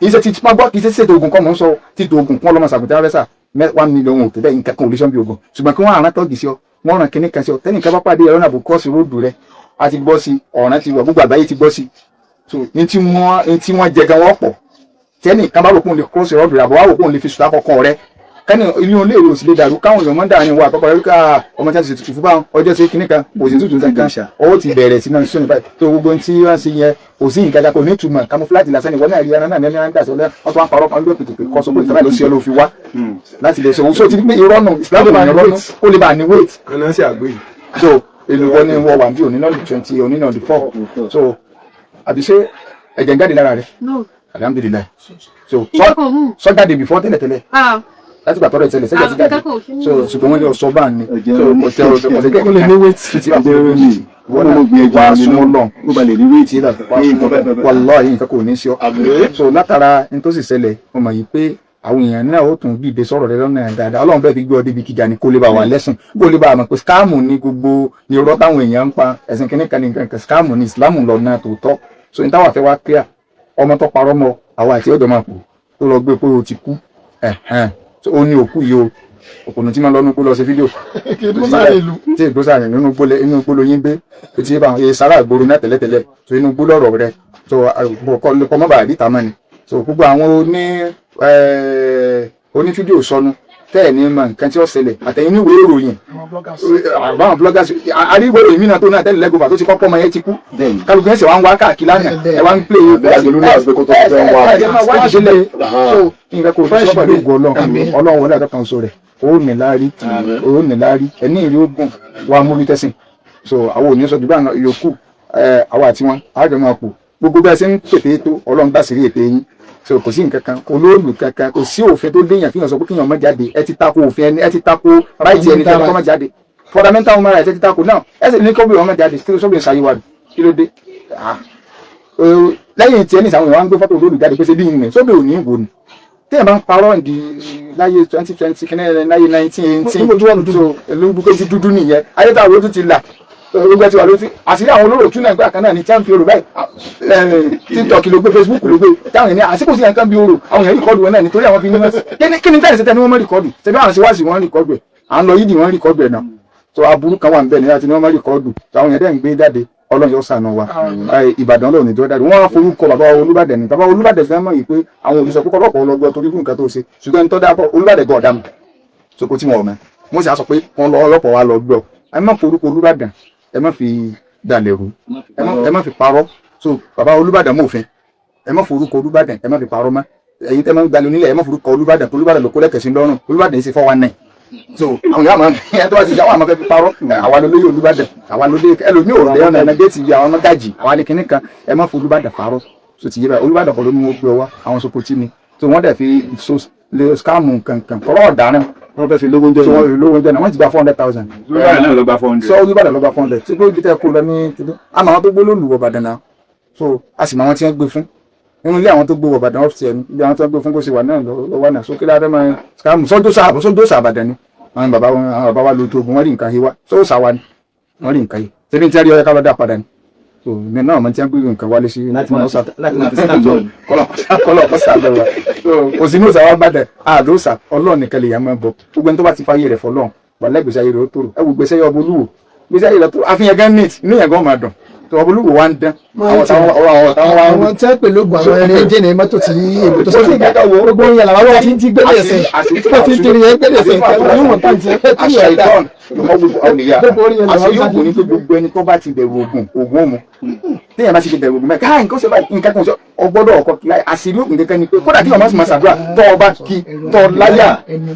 kì í ṣe ti máa gbọ́ kì í ṣe ṣètò oògùn kan mò ń sọ títò oògùn kún ọlọ́mọ sàgùntàn rẹ́sà 1 million tó bẹ́ẹ̀ nǹkan kan ò lè ṣọ́ bí oògùn ṣùgbọ́n kí wọ́n àrán tọ́gì sí ọ wọ́n ràn kíní kan sí ọ tẹ́nìkan bá pàdé ẹ̀rọ náà bò kọ́ọ̀sì róòdù rẹ a ti bọ́ sí ọ̀ràn ti wọ̀ gbogbo àgbáyé ti bọ́ sí so ní tí wọ́n jẹ gan wọ́n pọ̀ tẹ́nìkan bá rò pé òun lè kọ́ọ̀sì róòdù rẹ àbọ̀ wá rò pé òun lè fi sùtà kọ̀ọ̀kan rẹ kẹ́ni ilé olè èrò sì lè dàrú káwọn èèyàn mọ́ dàrin wà àpapọ̀ rẹ ká ọmọ tí wọ́n ti ṣètùtù fún báwọn ọjọ́ sí kíní kan kò sí tuntun kankan owó ti bẹ̀rẹ̀ sí náà sóni báyìí tó gbogbo tí wọ́n ṣe yẹn kò sí nǹkan kan kò ní ìtumọ̀ camouflage lásán ni wọ́n náà rí ẹran náà ní ẹni dà sọ́lẹ̀ wọ́n tó wá parọ́ kan ló pètè kọ́ sọ́kò ìsàlẹ̀ ló ṣe ló fi wá láti lè sọ òun sọ ti pé irọ́ náà Islam máa ní rọ́nù ó lè bá ní weight so èlùbọ́ ni wọ́n wà ní òní náà 20 òní náà 4 so àbí ṣé ẹ̀jẹ̀ ń jáde lára rẹ̀ alhamdulillah so sọ́jáde before tẹ́lẹ̀tẹ́lẹ̀ láti gbà tọ́rọ ìṣẹ̀lẹ̀ sẹ́jẹ̀ ti jáde so ṣùgbọ́n wọ́n ní ọ̀sọ́ bá ní ọ̀tẹ̀ kẹ́kọ̀ọ́ lè ní wéètì tí àbẹ̀rẹ̀ ní wọ́n náà gbé wá súnmọ́ lọ ó ba lè ní wéètì wallahi nǹkan kò ní sí ọ so látara ní tó sì ṣẹlẹ̀ mo mọ̀ yìí pé àwọn èèyàn náà ó tún dìde sọ̀rọ̀ rẹ lọ́nà dáadáa ọlọ́run bẹ́ẹ̀ fi gbé ọ débi kíjà ní kó lè bá wà lẹ́sùn kó lè bá a mọ̀ pé skáàmù ní gbogbo ní irọ́ táwọn èèyàn ń pa ẹ̀sìn kìnnìkan ní nǹkan skáàmù ní ìsìlámù lọ́nà tòótọ́ so ní táwọn afẹ́ wá kíá ọmọ tó parọ́ mọ́ àwọn àti ọ̀dọ́ máa kú tó lọ gbé pé o ti kú ó ní òkú yìí o òkùnrin tí máa lọ́nu kó lọ sí fídíò tí ìgbósà rẹ̀ nínú gbóló yín gbé tí bá ń sára ìgboro náà tẹ́lẹ̀tẹ́lẹ̀ tó inú gbóló ọ̀rọ̀ rẹ̀ tó kọ́ mọ́ bàá ríta mọ́ ni so gbogbo àwọn oní fídíò sọnù tẹ́ẹ̀ ní mọ̀ nǹkan tí ó ṣẹlẹ̀ àtẹ̀yìn níwèé ìròyìn àwọn bloggers àríwé ìròyìn mìíràn tó náà tẹ́lẹ̀ lẹ́gọ̀fà tó ti kọ́kọ́ ọmọ yẹn ti kú kálukú ẹ̀sẹ̀ wá ń wá káàkiri lánàá ẹ̀ wá ń play nǹkan kò tó pẹ̀lú ògùn ọlọ́run wọlé àtọ́kàn sọ rẹ̀ ó ní láárí ẹni ìrí ogun wa múlí tẹ́sìn so àwọn ò ní sọ dùgbà yòókù àwọn àti wọn àjọ máa pò gbogbo bí a ṣe ń pètè tó ọlọ́run gbà sí rí ètè yín so kò sí nǹkan kan olóòlù kankan kò sí òfin tó déyàn fihàn sọ pé kíyàn má jáde ẹ ti tako òfin ẹni ẹ ti tako right ẹni tẹ́lẹ̀ kọ́ má jáde fundamental human rights ẹ ti tako náà ẹ sì ní kọ́bí ọmọ jáde kí ló sọ́bìnrin ṣàyẹ̀wò kí ló dé lẹ́yìn tí ẹni sàwọn èèyàn wá ń gbé fọ́tò olóòlù jáde pé ṣe bí ìrìn sóbì òní ìwò ni téèyàn bá ń parọ́ ìdí láyé 2020 kí láyé 1918 so olóògbé ti dúdú nìyẹn ayé táwọn olóòtú ti là gbogbo ẹtì wà lóòtú àṣírí àwọn olóró tún náà gbà kan náà ní champion orò báyìí TikTok ló gbé Facebook ló gbé táwọn ènìyàn àsìkò sí nǹkan bí orò àwọn èèyàn rìkọ́dù wọn náà nítorí àwọn fi ní wọn kí ni táyà ṣẹtẹ ni wọn mọ rìkọ́dù ṣẹbi àwọn ṣíwáṣí wọn rìkọ́dù ẹ à ń lọ yídì wọn rìkọ́dù ẹ náà so aburú kan wà ń bẹ ní láti ní wọn mọ rìkọ́dù táwọn èèyàn dẹ́ ń gbé jáde Ọlọ́run yóò ṣàánú wa Ìbàdàn lọ́wọ́ ní dọ́dá wọ́n á forúkọ bàbá Olúbàdàn ní bàbá Olúbàdàn fẹ́ mọ̀ yìí pé àwọn olùsọ púpọ̀ lọ́pọ̀ ọlọ́gbọ́ torí nǹkan tó ṣe ṣùgbọ́n tó dápọ̀ Olúbàdàn gan ọ̀dà mi soko tí wọn ọ̀mẹ́ wọ́n sì á sọ pé wọ́n lọ ọlọ́pọ̀ wa lọ gbọ́ ẹ má forúkọ Olúbàdàn ẹ má fi dalẹ̀ rú ẹ má fi parọ́ so bàbá Olúbàdàn mọ̀ òfin ẹ má forúkọ Olúbàdàn ẹ má fi parọ́ mọ́ ẹ̀yin tẹ́ má gbalẹ̀ onílẹ̀ ẹ má forúkọ Olúbàdàn tó Olúbàdàn ló kó lẹ́kẹ̀sí lọ́rùn Olúbàdàn yìí ṣe 419 so àwọn yàrá ẹ tó bá ti ṣe àwọn àmọ́ fẹ́ fi parọ́ àwa ló lóye Olúbàdàn àwa ló lóye ẹlòmíì ò lẹ́yìn ọ̀nà géètì bí àwọn mọ́gàjì àwa ní kinní kan ẹ má fọ Olúbàdàn parọ́ so ti yé báyìí Olúbàdàn kọ́ ló mú gbé ọwọ́ àwọn Sokoti ni so wọ́n dẹ̀ fi so lè skáàmù kankan kọ́rọ́ ọ̀daràn wọ́n fẹ́ fi lówó oúnjẹ náà lówó oúnjẹ náà wọ́n ti gba 400,000 Olúbàdàn ló gba 400 so Olúbàdàn ló gba 400 tí kò dìtẹ̀ kó lọ ní tìdú àmọ́ àwọn tó gbó lóòlù Ìbàdàn náà so a sì mọ àwọn tí wọ́n gbé fún nínú ilé àwọn tó gbé Ìbàdàn ọ́fíìsì ẹni ilé àwọn tó gbé fún kó ṣe wà náà lọ́wọ́ náà so kí ládẹ́ máa skáàmù sọ́jọ́ sáà Ìbàdàn ni àwọn bàbá wa lo tó ogun wọn rí nǹkan hiwa so sàwa ni wọ́n rí nǹkan yìí ṣebí tí a rí ọyọ ká lọ dá padà ni so ní náà mo ti ń gbé nǹkan wálé sí láti máa sọ kọlọ kọsà lọ́wọ́ so kò sí ní òsà wa bàdẹ àdóòsà Ọlọ́run nìkan lè yàn máa bọ gbogbo ẹni tó bá ti fàyè rẹ̀ fọ́lọ́run wàlẹ gbèsè ayé rẹ̀ ó tòrò ẹ wò gbèsè ayé ọbọ olúwo gbèsè ayé rẹ̀ tó àfihàn gan neat inú yẹn gan máa dùn tó ọbọ olúwo wa ń dán àwọn tẹ́ pè lóògùn àwọn ẹni ẹjẹ́ ní mọ́tò tí èbò tó sọ́kè gbogbo yẹn làwọn wọ́n ti ń gbé lẹ́sẹ̀ tó fi ń torí yẹn gbé lẹ́sẹ̀ níwọ̀n tó ń ti ẹ̀ tó yẹ ẹ̀dá àṣírí ògùn ní pé gbogbo ẹni tó bá ti bẹ̀rù ògùn òmu téèyàn bá ti bẹ̀rù ògùn mẹ́ta káà nǹkan ṣe báyìí nǹkan kan ṣe ọgbọ́dọ̀ ọkọ kí láyé àṣírí ògùn kankan ni pé kódà kí ọmọ sì máa ṣàdúrà tọ́ ọba kí tọ́ láyà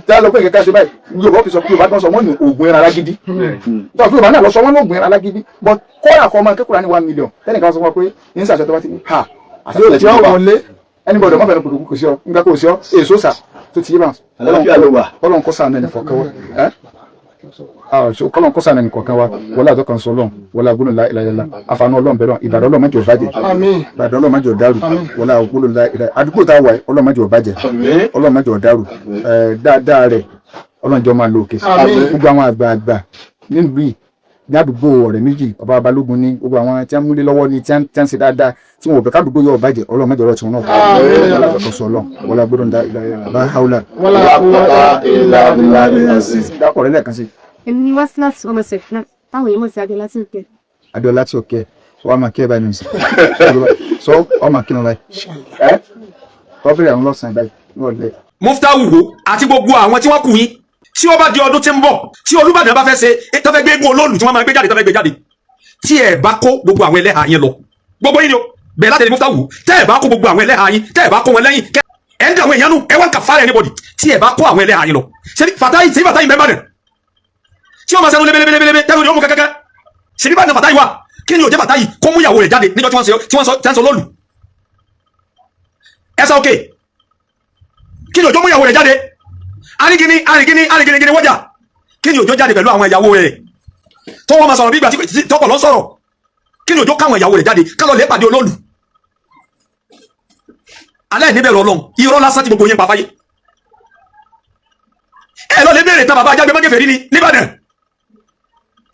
tí a lọ pé nǹkan ṣe báyìí Yorùbá fi sọ pé Yorùbá tó ń sọ wọ́n ní ògùn ẹran alágídí tó a fi Yorùbá náà lọ sọ wọ́n ní ògùn ẹran alágídí but kọ́ra kọ́ ọmọ akẹ́kọ̀ọ́ ní 1 million tẹ́nìkan sọ fún wa pé ní sàṣẹ tó bá ti ní ha àti ó ti ọ̀rọ̀ lé ẹni gbọ́dọ̀ mọ́fẹ́ kò kò sí ọ nígbà kò sí ọ èso sà tó ti yé bá Ọlọ́run kó ṣàánú ẹni fọ̀kẹ́ wọ́ so kọ́lọ́n kó ṣàánú ẹni kọ̀ọ̀kan wa wọlé àtọ́ kan sọ Ọlọ́run wọlé àgbónú láìláìlá àfààní Ọlọ́run bẹ̀rẹ̀ Ìbàdàn Ọlọ́run mẹ́jọ bàjẹ́ Ìbàdàn Ọlọ́run mẹ́jọ dàrú wọlé àgbónú láìláìlá àdúgbò tá a wà Ọlọ́run mẹ́jọ bàjẹ́ Ọlọ́run mẹ́jọ dàrú dáadáa rẹ̀ Ọlọ́run jọ máa lo òkè gbogbo àwọn àgbààgbà nílùú yìí ní àdúgbò ọ̀rẹ́ méjì bàbá Balógun ní gbogbo àwọn tí wọ́n múlé lọ́wọ́ ní tí wọ́n ṣe dáadáa tí wọ́n bẹ̀ kádùúgbò yóò bàjẹ́ Ọlọ́run mẹ́jọ ọ̀rọ̀ tí wọ́n náà kọ́ sọ Ọlọ́run wọlé agbódò bá haúlà dákọ̀ rẹ̀ lẹ́ẹ̀kan sí. èmi ni wá sí láti ọmọ ṣẹ̀fì náà táwọn èèyàn mọ̀ sí Adéọlá tí ó kẹ́. Adéọlá tí ó kẹ́ wọ́n máa kí ẹ báyìí nìyí sọ ọmọ kí ni láì tọ́bìrì àwọn lọ́sàn-án báyìí ní ọ̀lẹ́. Muftahu wo àti gbogbo àwọn tí wọ́n kù yín tí ó bá di ọdún tí ń bọ̀ tí Olúbàdàn bá fẹ́ ṣe tó fẹ́ gbé eégún olóòlù tí wọ́n máa gbé jáde tó fẹ́ gbé jáde tí ẹ bá kó gbogbo àwọn ẹlẹ́hà yín lọ gbogbo yín ni o bẹ̀rẹ̀ láti ẹni Muftahu tẹ́ ẹ bá kó gbogbo àwọn ẹlẹ́hà yín tẹ́ ẹ bá kó wọn lẹ́yìn ẹ ń dà àwọn èèyàn nù ẹ wá ń kà fara anybody tí ẹ bá kó àwọn ẹlẹ́hà yín lọ ṣe Fatayi mẹ́mbà dẹ̀ tí ó máa sẹ́nu lébélébélébé tẹ́lú ni ó mú kẹ́kẹ́kẹ́ ṣe bí bá ní Fatayi wà kí ni ò jẹ́ Fatayi kó mú ìyàwó rẹ̀ jáde níjọ́ tí wọ́n sọ lóòlù ẹ sọ òkè kí ni òjò mú ìyàwó rẹ̀ jáde arìngìní wọ́jà kí ni òjò jáde pẹ̀lú àwọn ìyàwó rẹ̀ tó wọ́n máa sọ̀rọ̀ bí ìgbà tí tọ́pọ̀ lọ sọ̀rọ̀ kí ni òjò káwọn ìyàwó rẹ̀ jáde kálọ̀ lè pàdé olóòlù alẹ́ níbẹ̀rẹ̀ Ọlọ́run irọ́ lásán tí gbogbo yín pa fáyé ẹ lọ lè béèrè tán bàbá ajágbé mọ́gẹ́fẹ̀ rí ni nìbàdàn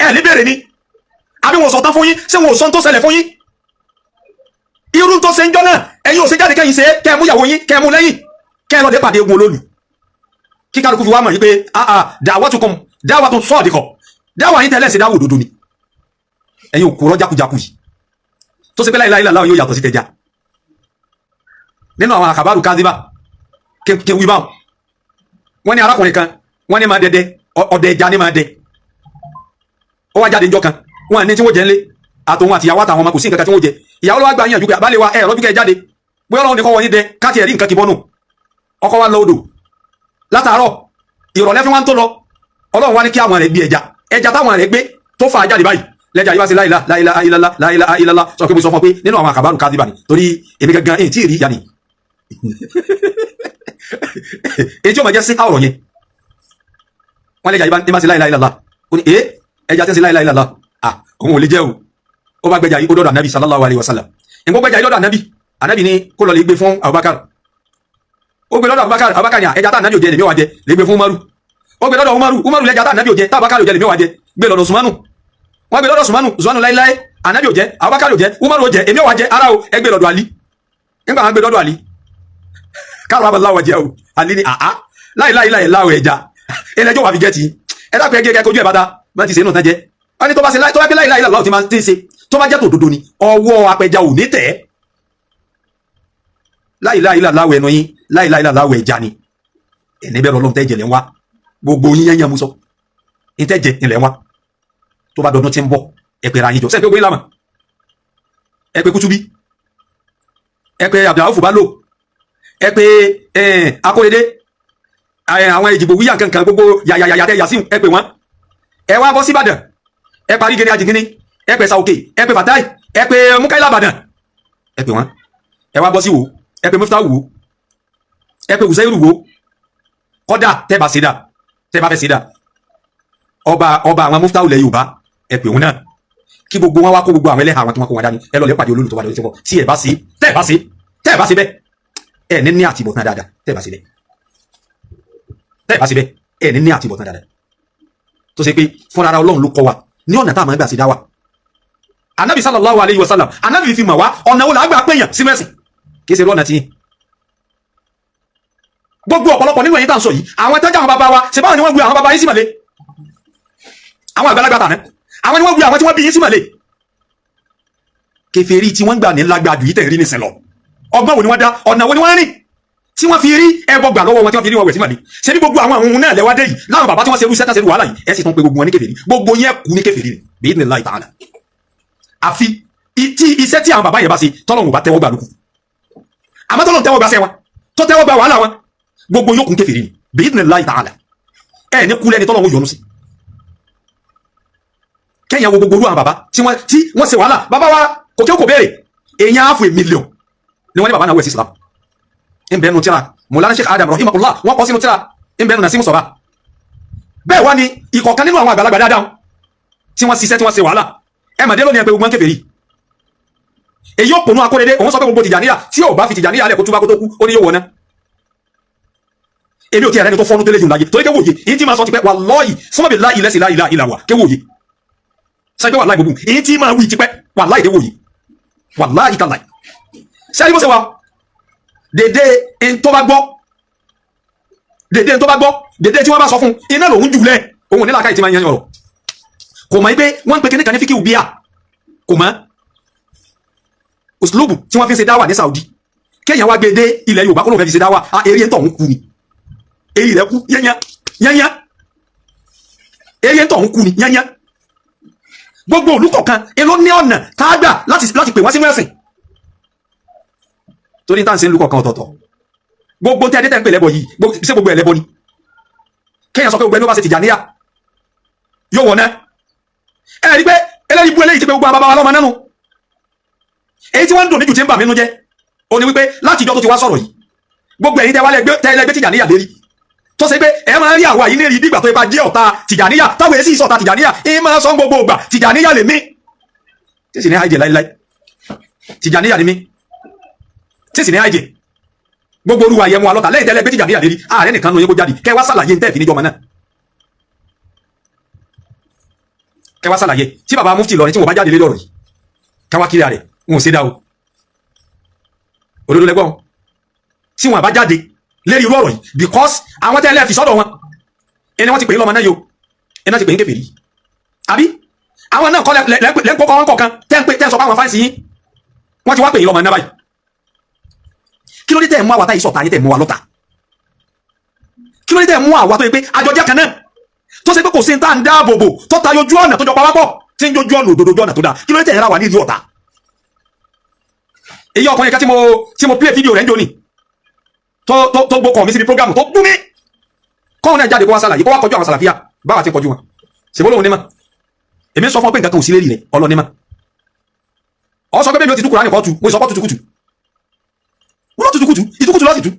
ẹ lè béèrè ni àbí wọn sọ tán fún yín ṣé wọn ò sọ tó ṣẹlẹ̀ fún yín irú tó ṣe ń jọ náà ẹ̀yin ò ṣe jáde kẹ́yìn ṣe kẹ́ mú ìyàwó yín kẹ́ mú lẹ́yìn kẹ́ lọ lè pàdé ogun olóòlù kí kálukú fi wá mọ̀ yí pé dáwà tó sọ àdìkọ̀ dáwà yín tẹ́lẹ̀ sí dáwà òdodo ni ẹ̀yin òkúrọ̀ jákujáku yìí tó ṣe pé láìláìlá láwọn yóò yàtọ̀ sí tẹja nínú àwọn àkàbárù káńdíbà kéwì báwọn wọ́n ní arákùnrin kan wọ́n ní máa dẹdẹ ọdẹ ẹja ní máa dẹ ó wá jáde níjọ́ kan wọ́n ní tí wọ́n jẹ ńlé àtòun àti ìyàwó àtàwọn ọmọ kò sí nǹkan kan tí wọ́n jẹ ìyàwó ló wá gba yíyanjú pé àbálẹ̀ wa ẹ̀ rọ́jú kẹ́ jáde bóyá Ọlọ́run ní kọ́ wọ́n yín dẹ káàtì ẹ̀rí nǹkan kìbọnù ọkọ̀ wa lọ odò látàárọ̀ ìrọ̀lẹ́ fi wá ń tó lọ Ọlọ́run wá ní kí àwọn rẹ̀ gbé ẹja táwọn rẹ̀ gbé tó fà á jáde báyìí lẹ́jà yìí wá sí láìlá sọ pé mo sọ fún ọ pé nínú àwọn àkàbárù káàdìbà ni torí èmi gangan èyí tí ì rí ìyá ni èyí tí ó máa jẹ́ sí àwọ̀rọ̀ yẹn wọ́n lẹ́jà yìí bá sí láìlá ó ní ẹja tí ń sí láìlá òun ò lè jẹ́ o ó bá gbẹjà yìí ó dọ́dọ̀ ànábì sallallahu alaihi wasallam nǹkan gbẹjà yìí lọ́dọ̀ ànábì ni kó lọ lè gbé fún Abubakar ó gbé lọ́dọ̀ Abubakar ni ẹja tá ànábì ò jẹ lèmi ò wá jẹ lè gbé fún Umaru ó gbé lọ́dọ̀ Umaru lẹ́jà tá ànábì ò jẹ tá Abubakar ò jẹ lèmi ò wá jẹ gbé lọ́dọ̀ Usmanu wọ́n gbé lọ́dọ̀ Usmanu láíláí ànábì ò jẹ Abubakar ò jẹ Umaru ò jẹ èmi ò wá jẹ ara o ẹ gbé lọ́dọ̀ Ali nígbà wọn gbé lọ́dọ̀ Ali káàrọ̀ abàláwọ̀ jẹ́ o Ali ni àá láìláìláì láwọ̀ ẹja ẹlẹ́jọ́ wà fi jẹ́ ti ẹ dákun ẹgẹ́ kẹkojú ẹ̀ bá dá bá ti ṣe nù tán jẹ́ wọ́n ní tó bá pé láìláìláì láwọ̀ ti máa ti ṣe tó bá jẹ́ tòdodo ni ọwọ́ apẹja ò ní tẹ̀ láìláìláì láwọ̀ ẹnu yín láìláìláì láwọ̀ ẹja ni ẹni bẹ́ẹ̀ lọ́lọ́ tẹ́jẹ̀ lẹ́ ń wá gbogbo yín yẹn mú sọ ní tẹ́jẹ̀ ilẹ̀ ń wá tó bá dọdún tí ń bọ̀ ẹ pé ra yín jọ sẹ́ẹ̀ pé gbé lámà ẹ pé Kútúbí ẹ pé Abdulrauf Bello ẹ pé Akóredé àwọn ìjìbò wíyà kankan gbogbo yàyàyàtẹ Yasin ẹ pé wọn ẹ wá bọ́ sí Ìbàdàn ẹ parí gẹ́gẹ́ ajìngíní ẹ pé Saoke ẹ pé Fatai ẹ pé Mukaila Ìbàdàn ẹ pé wọn ẹ wá bọ́ sí wo ẹ pé Muftahu wo ẹ pé Usairu wo kọ́dà tẹ́ bá fẹ́ ṣe dà ọba àwọn Muftahu lẹ Yorùbá ẹ pé wọn náà kí gbogbo wọn wá kó gbogbo àwọn ẹlẹ́hà àwọn tí wọ́n kó wọn dání ẹ lọ lè pàdé olóòlù tó bá lọ sí bọ́ tí ẹ bá ṣe tẹ́ ẹ bá ṣe bẹ́ẹ̀ ẹ ní àtìbọ̀tán dáadáa tẹ́ ẹ bá ṣe bẹ́ẹ̀ ẹ ní àtìbọ̀tán dáadáa tó ṣe pé fúnra ara Ọlọ́run ló kọ́ wa ní ọ̀nà tá a máa gbà sí dáwà. Anabi sallallahu alayhi wa sallam anabi fi mọ̀ wá ọ̀nà wo la gbà péyàn sí mẹ́sìn kì í ṣe lọ́nà tí gbogbo ọ̀pọ̀lọpọ̀ nínú ẹ̀yin tá à ń sọ yìí àwọn tẹ́jà àwọn bàbá wa ṣe báwọn ni wọ́n gbé àwọn bàbá yín sí mọ̀lẹ́ àwọn àgbàlagbà tàná àwọn ni wọ́n gbé àwọn tí wọ́n bí yín sí mọ̀lẹ́ kèfèrí tí wọ́n gbà ní lágbàdù yìí tẹ̀ rí nìsín lọ ọgbọ́n wo ni wọ́n dá ọ̀nà wo ni wọ́n rìn tí wọ́n fi rí ẹbọ gbà lọ́wọ́ wọn tí wọ́n fi rí wọn wẹ̀ sí mọ̀lẹ́ ṣe ní gbogbo àwọn ohun náà lẹ́wà dé yìí láwọn bàbá tí wọ́n ṣe irú sẹ́tà ṣe irú wàhálà yìí ẹ sì tún pe gbogbo wọn ní kèfèrí gbogbo yẹn kú ní kèfèrí ni bi'idhnillahi ta'ala àfi tí iṣẹ́ tí àwọn bàbá yẹn bá ṣe tọ́lọ́run bá tẹ́wọ́ gbà lókun àmọ́ tọ́lọ́run tẹ́wọ́ gbà sẹ́ wọn tó tẹ́wọ́ gbà wàhálà wọn gbogbo yóò kún kèfèrí ni bi'idhnillahi ta'ala ẹ ní kúlẹ̀ ní tọ́lọ́run yọ́nú sí kẹ́yìn àwọn gbogbo àwọn bàbá tí wọ́n ṣe wàhálà bàbá wa kò kí ó kò béèrè èèyàn àfò mílíọ̀n ni wọ́n ní bàbá náà wẹ̀ sí Islam ń bẹ́ẹ̀ nu tíra Mọ̀lánà Sheikh Adam rahimahullah wọ́n kọ́ sínú tíra ń bẹ́ẹ̀ nu Nasimu Sọ̀bà bẹ́ẹ̀ wá ní ìkọ̀ọ̀kan nínú àwọn àgbàlagbà dáadáa tí wọ́n ṣiṣẹ́ tí wọ́n ṣe wàhálà ẹ màdé lónìí ẹ pé gbogbo wọn kèfèrí èyí ò pònú akóredé òun sọ pé gbogbo Tìjàníyà tí ò bá fi Tìjàníyà alẹ́ kó túbá kó tó kú ó ní yóò wọ̀ náà èmi ò tí ẹ̀rẹ́ ni tó fọ́nú tẹ́lẹ̀ jù láyé torí kéwòye èyí tí máa sọ ti pẹ́ wallahi fún ọbẹ̀ láì lẹ́sìn láì láì láwà kéwòye sọ pé wallahi gbogbo èyí tí máa wí ti pẹ́ wallahi kéwòye wallahi kàláì sẹ́ni bó ṣe wa dédé ń tó bá gbọ́ dédé tí wọ́n bá sọ fún iná lòun jùlẹ̀ òun nílà káyì tí máa ń yan ọ̀rọ̀ kò mọ̀ pé wọ́n ń pe kíní kan ní fíkì ubíà kò mọ̀ òsùlùbù tí wọ́n fi ń ṣe dáwà ní Saudi kéèyàn wá gbé dé ilẹ̀ Yorùbá kó ló fẹ́ fi ṣe dáwà eré ń tọ̀ ń kú ni èyí rẹ̀ kú yányá èyí ń tọ̀ ń kú ni yányá gbogbo olùkọ̀ọ̀kan èló ní ọ̀nà tágbà láti pè wọ́n sínú ẹ̀sìn torí tá à ń ṣe olùkọ̀ọ̀kan ọ̀tọ̀ọ̀tọ̀ gbogbo tí adé tẹ́ ń pè lẹ́bọ yìí ṣé gbogbo ẹlẹ́bọ ni kéèyàn sọ pé gbogbo ẹni ó bá ṣe Tìjàníyà yóò wọ̀ náà ẹ rí pé eléyìí bú eléyìí ti pé gbogbo àbábá wa lọ́mọ nánu èyí tí wọ́n ń dùn níjù tí ń bà mí nú jẹ́ ó ní wípé láti ìjọ tó ti wá sọ̀rọ̀ yìí gbogbo ẹ̀yin tẹ́lẹ̀gbé Tìjàníyà lérí tó ṣe pé ẹ máa rí àwa yìí lérí bí ìgbà tó ipa jẹ́ ọ̀tá Tìjàníyà táwọn èsì ìsọ̀tá Tìjàníyà ẹ máa sọ gbogbo ìgbà Tìjàníyà lè mí tí sì ní àìjẹ láíláí Tìjàníyà ni mí tí sì ní àìjẹ gbogbo olúwa yẹmu alọ́ta lẹ́yìn tẹ́lẹ̀gbé Tìjàníyà lérí ààrẹ nìkan ló yẹ kó jáde kẹ wá sàlàyé ntẹ́ ìfìníjọ́ ọmọ náà kẹ wá sàlàyé tí bàbá mufti lọrin tí wọn bá jáde lérí ọ̀rọ̀ yìí kẹ wá kílẹ̀ rẹ̀ wọn ò ṣe dá o òdodo lẹ́gbọ́n tí wọn bá jáde lérí irú ọ̀rọ̀ yìí because àwọn tẹ́lẹ̀ fi sọ́dọ̀ wọn ẹni wọ́n ti pè é lọ́mọ náà yóò ẹni wọ́n ti pè é kèfèrí àbí àwọn náà kọ́ lẹ́ńpọ̀ wọn kọ̀ọ̀kan tẹ́ ń sọ fáwọn fáǹsì yín wọ́n ti wá pè é lọ́mọ náà báyìí kí ló dé tẹ́ mú àwa táyì sọ̀tà yín tẹ́ mú wa lọ́tà kí ló dé tẹ́ mú àwa tó yẹ pé àjọjẹ́ kan náà tó ṣe pé kò sí ní tá à ń dáàbò bò tó ta ojú ọ̀nà tó jọ pawápọ̀ tí ń jójú ọ̀nà òdodo ọ̀nà tó dáa kí ló dé tẹ́ yẹra wà ní ìlú ọ̀tá èyí ọkùnrin kan tí mo play fídíò rẹ̀ ń jóni tó gbókọ̀ mi síbi prógámù tó gbúmi kọ́hún náà jáde kó wá sálàyé kó wá kọjú àwọn sàlàfíà báwa ti kọjú wọn ṣe bólóhùn nímọ̀ èmi sọ fún ọ pé nǹkan kan ò sí lérí rẹ̀ ọlọ́ nímọ̀ ọ sọ pé bẹ́ẹ̀ mi ò ti tú Kùránì kọ́ tu mo sọ pọ́ tutukutu wọ́n lọ́ tutukutu ìtukutu lọ́ọ̀sì tu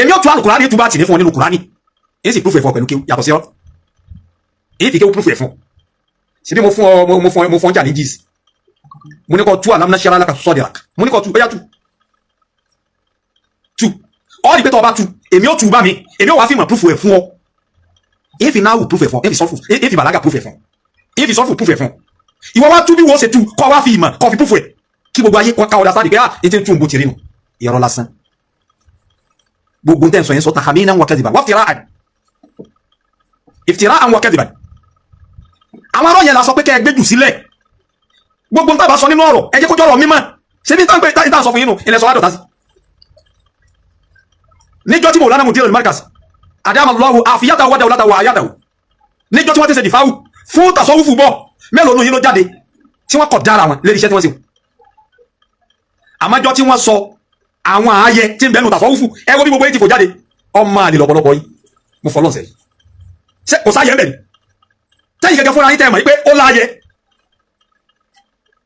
èmi ò tú àlù Kùránì tú bá tì ní fún ọ nínú Kùránì èyí sì proof ẹ̀fọ́ pẹ̀lú kéwù yàtọ̀ sí ọ èyí fi kéwù proof ẹ̀fọ́ síbí mo fún ọ challenges mo ní kọ́ tú alam nashara laka sadrak mo ní kọ́ tú bẹ́yà tú ọ́ ní pé tọ́ ọba tú èmi ò tú bá mi èmi ò wá fi mọ̀ proof ẹ̀ fún ọ èyí fi náwó proof ẹ̀ fún èyí fi sọ́fù èyí fi bàlágà proof ẹ̀ fún èyí fi sọ́fù proof ẹ̀ fún ìwọ wá tú bí wọ́n ṣe tú kọ́ wá fi ìmọ̀ kọ́ fi proof ẹ̀ kí gbogbo ayé ká ọ̀dà sáà di pé ètò ìtú òǹbò tìrì nù ìrọ̀ lásán gbogbo ń tẹ̀sán yẹn sọ tahaminan wa kadhiban wa iftira'an wa kadhiban àwọn arọ́ yẹn la sọ pé kẹ́ ẹ gbé jù sílẹ̀ gbogbo nǹkan bá sọ nínú ọ̀rọ̀ ẹ jẹ́ kó jọ̀rọ̀ mímọ́ ṣe bí táǹpẹ́ sọ fún yín nù ilẹ̀ sọ wá dọ̀tá sí níjọ́ tí Maulana Mudir al-Markaz adamallahu afiyatahu wa dawlatahu wa ayatahu níjọ́ tí wọ́n ti ṣe dìfáwù fún tasawufu bọ̀ mélòó nù yín ló jáde tí wọ́n kọ̀ dára wọn lérí iṣẹ́ tí wọ́n ṣe àmájọ́ tí wọ́n sọ àwọn ààyè tí ń bẹnu tasawufu ẹ wo bí gbogbo yìí ti fò jáde ọmọ àlè lọ́pọ̀lọpọ̀ yìí mo fọlọ́ sẹ́yìn kò sáyẹ mẹ́rin tẹ́yìn gẹ́gẹ́ fúnra yín tẹ́ mọ̀ pé ó láyẹ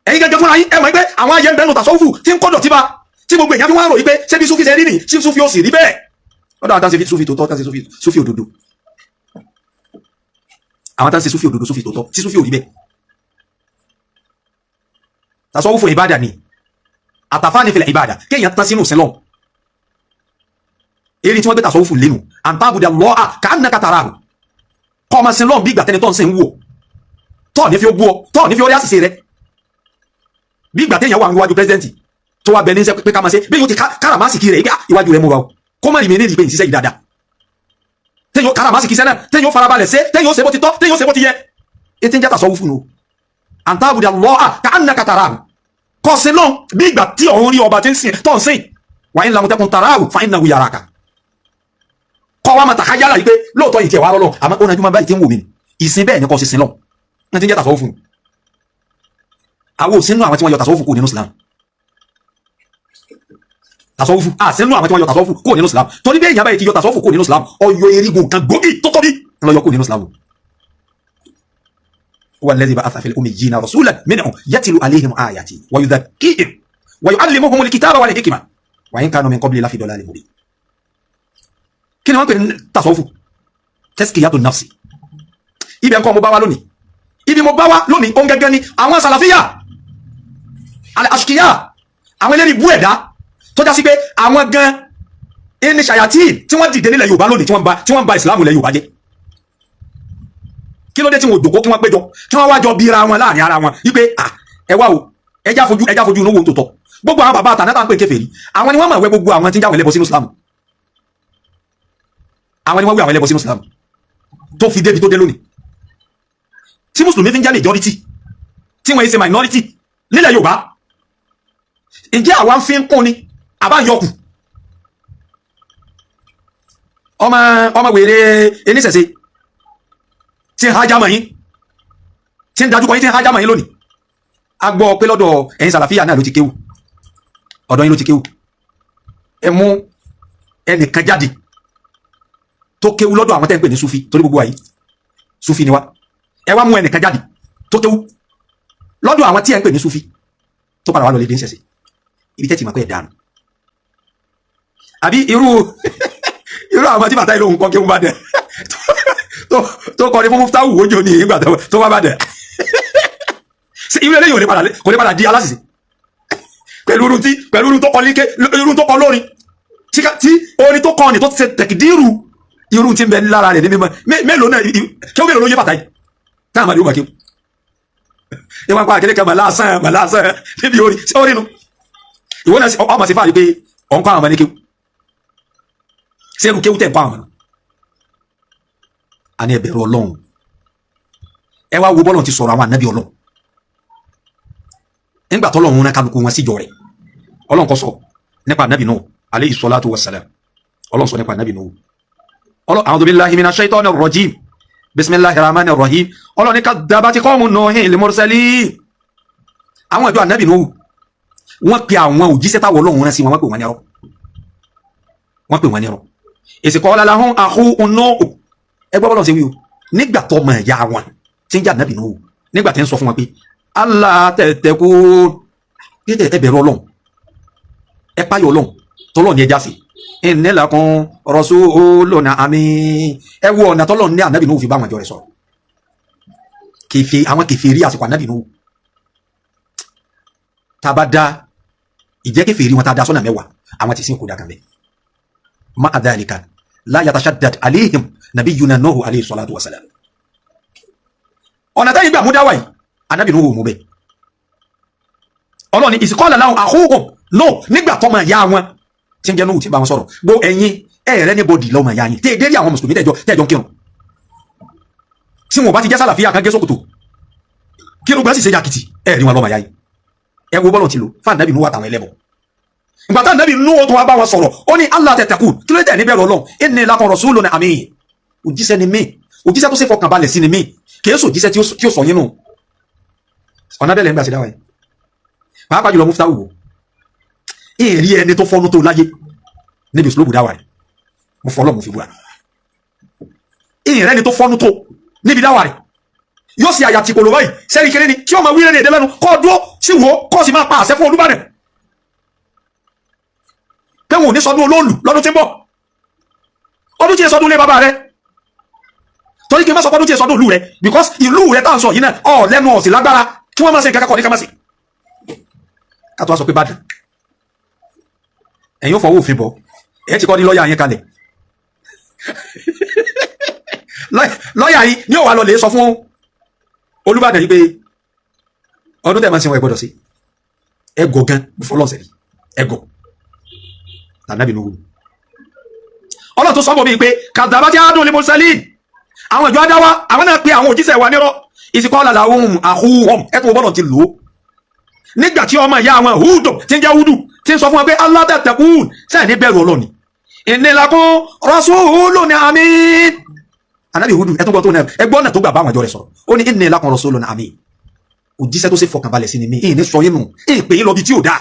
ẹ̀yin gẹ́gẹ́ fúnra yín ẹ mọ̀ pé àwọn ayẹ ń bẹnu tasawufu tí ń kọ́dọ̀ tí gbogbo èèyàn fi wọ́n rò yí pé ṣé bí súfì ṣe rí nì tí súfì ó sì rí bẹ́ẹ̀ lọ́dọ̀ àwọn tán ṣe súfì tòótọ́ tán ṣe súfì òdodo àwọn tán ṣe súfì òdodo súfì tòótọ́ tí súfì ò rí bẹ́ẹ̀ tasawufu ìbádà ni àtàfáàní fil ìbádà kéèyàn tán sínú sẹ́lọ̀ eré tí wọ́n gbé tasawufu lẹ́nu an ta'buda Allaha ka'annaka tarahu kọ́ ọmọ sin lọ́n bí ìgbà tẹni tó ń sin wò tọ́ọ̀ ní fi ó bú ọ tọ́ọ̀ ní fi ó rí àṣìṣe rẹ bí ìgbà téèyàn wà níwájú pírẹsidẹ́ǹtì tó wá bẹ ní iṣẹ́ pé ká máa ṣe bí yóò ti káràmásìkì rẹ̀ iwájú rẹ̀ mú wa o kó má rí mi ní ìdí pé ìṣiṣẹ́ yìí dáadáa téèyàn káràmásìkì sẹ́nà téèyàn farabalẹ̀ ṣe téèyàn ṣe bó ti tọ́ téèyàn ṣe bó ti yẹ ètí ń jẹ́ tasawufu fún un anta abudu Allah ka'annaka tarahu kọ́ sí náà bí ìgbà tí ọ̀hún rí ọba tí ń sìn tó ń sìn wa in lam takun tarahu fa innahu yaraka kọ́ wa máa tàkà yálà yìí pé lóòótọ́ yìí tiẹ̀ wá rọ́lọ́ àmọ́ ó nàjú máa báyìí tí ń wò mí ìsìn bẹ́ẹ̀ ni kọ́ sí sin lọ ní ti ń jẹ́ tasawufu àwọn òsínú àwọn tí wọ́n yọ tasawufu kúrò nínú Islam tasawufu àsínú àwọn tí wọ́n yọ tasawufu kúrò nínú Islam torí bí èèyàn báyìí ti yọ tasawufu kúrò nínú Islam ọyọ erigun kan gbòógì tó tóbi lọ yọ kúrò nínú Islam والذي بعث في الأميين رسولا منهم يتلو عليهم آياته ويذكيهم ويعلمهم الكتاب والحكمة وإن كانوا من قبل لفي ضلال مبين كنا نقول تصوف تزكية النفس ibi nǹkan mo bá wá lónìí ibi mo bá wá lónìí on gẹ́gẹ́ ni àwọn sàlàfíà al-ashqiya àwọn eléri bú ẹ̀dá tó já sí pé àwọn gan ẹni ṣàyàtì tí wọ́n dìde nílẹ̀ Yorùbá lónìí tí wọ́n ba ìsìlámù lẹ̀ Yorùbá jẹ́ kí ló dé tí wọn ò jòkó kí wọ́n péjọ kí wọ́n wá jọ bíra wọn láàrin ara wọn wípé ẹ wá o ẹjá fojú inú wo tó tọ́ gbogbo àwọn bàbá àtànátà ń pè kèfèrí àwọn ni wọ́n mọ̀ wẹ́ gbogbo àwọn tí ń jáwọn ẹlẹ́bọ sínú Islam àwọn ni wọ́n wé àwọn ẹlẹ́bọ sínú Islam tó fi débi tó dé lónìí tí mùsùlùmí fi ń jẹ́ majority tí wọ́n yé ṣe minority nílẹ̀ Yorùbá ǹjẹ́ àwa ń fi ń kún ni àbá ń yọkù ọmọ wèrè eníṣẹ̀ṣe tí ń hájámọ̀ yín tí ń dájúkọ yín tí ń hájámọ̀ yín lónìí a gbọ́ pé lọ́dọ̀ ẹ̀yin sàlàfíà náà ló ti kéwù ọ̀dọ̀ yín ló ti kéwù ẹ mú ẹnìkan jáde tó kéwù lọ́dọ̀ àwọn tẹ́ ń pè ní Sufi torí gbogbo wa yìí Sufi ni wá ẹ wá mú ẹnìkan jáde tó kéwù lọ́dọ̀ àwọn tí ẹ ń pè ní Sufi tó padà wá lọ lédè ń ṣẹ̀ṣẹ̀ ibi tẹ́ ti mọ̀ pé ẹ̀ dànù àbí irú àwọn tí bàtà ìlú nǹkan kéwù bá dẹ̀ tó kọ́ ní fún Muftahu wójú ní ìgbà tó wá bá dẹ̀ irú eléyìí kò lè padà di aláṣìṣe pẹ̀lú irun tó kọ lórin tí orin tó kọ ní tó ti ṣe tẹ̀kìdírù irun tí ń bẹ lára rẹ̀ ní mímọ́ mélòó náà kí ó mélòó ló yé bàtà yìí táwọn àmàlẹ́ ó máa kéwù ìwọ̀n pa àkẹ́lẹ́ kan màláṣán níbi orin sí orin nu ìwọ́n náà ọmọ sí fàájú pé ọ̀nkọ́ àwọn ọmọ ní kéwù sí ẹrù kéwù tẹ̀ ń kọ́ àwọn ọmọ a ní ẹ bẹ̀rù Ọlọ́run ẹ wá wo bọ́lọ̀ ti sọ̀rọ̀ àwọn ànábì Ọlọ́run nígbà tọ́lọ́run náà kálukú wọn síjọ rẹ̀ Ọlọ́run kọ́ sọ nípa ànábì Nuh alayhi salatu wassalam Ọlọ́run sọ nípa ànábì Nuh a'udhu billahi minash shaitanir rajim bismillahir rahmanir rahim Ọlọ́run ní kadhabati qawmu Nuhin lil mursalin àwọn ìjọ ànábì Nuh wọ́n pe àwọn òjíṣẹ́ táwọn Ọlọ́run rán sí wọn wọ́n pè wọ́n nírọ́ èsì qala lahum akhuhum Nuh ẹgbẹ́ bọ́lọ̀ sí wí o nígbà tó mọ̀ ẹ̀yà wọn tí ń jà nábì Nuhu nígbà tí ń sọ fún wọn pé Allah tẹ̀tẹ̀kú ẹbẹ̀rẹ̀ Ọlọ́run ẹ páyọ̀ Ọlọ́run tọ́lọ̀ ní ẹjá sí inni lakum rasulun amin ẹ wo ọ̀nà tọ́lọ̀ ní ànábì Nuhu fi bá wọn jọ rẹ̀ sọ̀rọ̀ àwọn kèfèrí àsìkò ànábì Nuhu tá a bá dá ìjẹ́ kèfèrí wọn tá a dá sọ́nà mẹ́wàá àwọn ti sin kò dá kan bẹ́ẹ̀ ma'a dhalika la yatashaddad alayhim nabiyuna Nuhu alayhi salatu wassalam ọ̀nà tẹ́yìn gbà mú dáwà yìí anábì Nuhu mú bẹ́ ọlọ́ni ìsìkọ́lẹ̀ láwọn àhóhùn no nígbà tọ́mọ ìyá wọn tí ń jẹ́ Nuhu tí bá wọn sọ̀rọ̀ gbó ẹ̀yin ẹ̀rẹ́ ní bọ́dì lọ́mọ ìyá yìí tẹ́ dérí àwọn mùsùlùmí tẹ́jọ kírun tí wọn bá ti jẹ́ sàlàfíà kan gé sókòtò kírun gbá sì ṣe yàkìtì ẹ̀rí wọn lọ́mọ ìyá yìí ẹ wo bọ́lọ̀ ti lò fún anábì Nuhu àtàwọn ẹlẹ́bọ̀ ìgbà tá anábì Nuhu tó wá bá wọn sọ̀rọ̀ ó ní Allah tẹ̀tẹ̀kù kí ló tẹ̀ níbẹ̀rù Ọlọ́run inni lakum rasulun amin òjíṣẹ́ ni mí òjíṣẹ́ tó ṣe fọkàn balẹ̀ sí ni mí kìí sọ òjíṣẹ́ tí ó sọ yín nù ọ̀nà bẹ́ẹ̀ lẹ́yìn gbà sí dáwà yìí pàápàá jùlọ Muftahu wò ìrí ẹni tó fọ́nú tó láyé níbi ìṣòlóbù dáwà rẹ̀ mo fọ́ Ọlọ́run fi búra ìrí ẹni tó fọ́nú tó níbi dáwà rẹ̀ yóò sì àyà tìkòlò báyìí sẹ́rí kéré ni tí ó máa wí rẹ̀ èdè lẹ́nu kọ́ dúró sí wo kọ́ sì máa pa àṣẹ fún Olúbàdàn pé wọn ò ní sọdún olóòlù lọ́dún tí ń bọ̀ ọdún tí ẹ sọdún lé bàbá rẹ̀ torí kí n má sọ pọ́dún tí ẹ sọdún ìlú rẹ̀ because ìlú rẹ̀ tá à ń sọ yìí náà ọ̀ lẹ́nu ọ̀sìn lágbára kí wọ́n má ṣe nǹkan kọ́ ní ká má ṣe ká tó wá sọ pé Ìbàdàn ẹ̀yin ò fọwọ́ òfin bọ̀ ẹ̀ ti kọ́ ní lọ́ọ̀yà yẹn kalẹ̀ lọ́ọ̀yà yìí ní òwà lọ lè sọ fún Olúbàdàn yìí pé ọdún tẹ̀ máa ń sin wọn ẹ gbọ́dọ̀ sí ẹgọ gan fọlọ́ọ̀sẹ̀ rí ẹgọ tànàbí nù wù. Ọlọ́run tó sọ bọ̀ mí pé kàdàbàtì àádùn lil-mursalin àwọn ìjọ adáwà àwọn náà pe àwọn òjíṣẹ́ wa nírọ́ ìsìnkọ́ làlà ohun àhúhọ́m ẹ̀tún bọ́lọ̀ ti lò ó nígbà tí ọmọ ìyá àwọn húdù tí ń jẹ́ húdù tí ń sọ fún wọn pé Allah tattaqun sẹ́ẹ̀ ní bẹ̀rù Ọlọ́run inni lakum rasulun amin. Ànábì húdù ẹ̀tún gbọ́ tó náà ẹgbọ́n náà tó gbà bá àwọn ìjọ rẹ̀ sọ̀rọ̀ ó ní inni lakum rasulun amin òjíṣẹ́ tó ṣe fọkànbalẹ̀ sí ni mí ìní sọ yín nù ìpè yín lọ bí tí ò dáa